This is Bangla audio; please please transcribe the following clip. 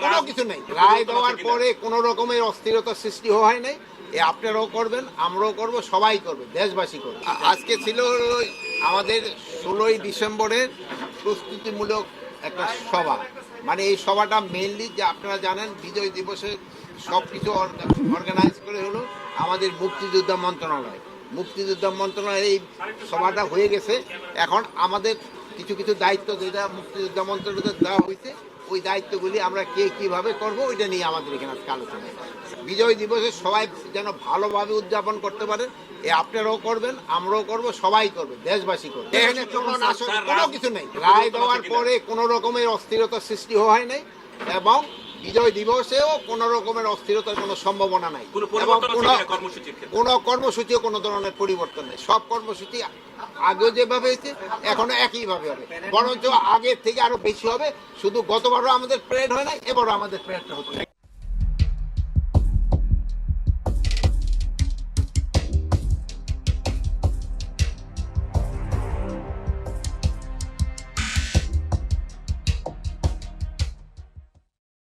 কোনো কিছু নেই। রায় দেওয়ার পরে কোনো রকমের অস্থিরতা সৃষ্টি হয় নাই। আপনারাও করবেন, আমরাও করব, সবাই করবে, দেশবাসী করবে। আজকে ছিল আমাদের 16ই ডিসেম্বরের প্রস্তুতিমূলক একটা সভা। মানে এই সভাটা মেইনলি যে আপনারা জানেন বিজয় দিবসে সব কিছু অর্গানাইজ করে হলো আমাদের মুক্তিযোদ্ধা মন্ত্রণালয়। মুক্তিযোদ্ধা মন্ত্রণালয়ের এই সভাটা হয়ে গেছে। এখন আমাদের কিছু কিছু দায়িত্ব যেটা মুক্তিযোদ্ধা মন্ত্রণালয় দেওয়া হয়েছে, ওই দায়িত্বগুলি আমরা কে কীভাবে করব ওইটা নিয়ে আমাদের এখানে আজকে আলোচনা। বিজয় দিবসে সবাই যেন ভালোভাবে উদযাপন করতে পারে, আপনারাও করবেন, আমরাও করব, সবাই করবে, দেশবাসী করবে। এখানে কোনো কিছু নেই। রায় দেওয়ার পরে কোনো রকমের অস্থিরতা সৃষ্টি হয় নাই এবং বিজয় দিবসেও কোনো রকমের অস্থিরতার কোনো সম্ভাবনা নাই এবং কোনো কর্মসূচিও কোনো ধরনের পরিবর্তন নেই। সব কর্মসূচি আগেও যেভাবে হয়েছে এখনো একইভাবে হবে, বরঞ্চ আগের থেকে আরো বেশি হবে। শুধু গতবারও আমাদের প্যারেড হয় না, এবারও আমাদের প্যারেডটা হচ্ছে।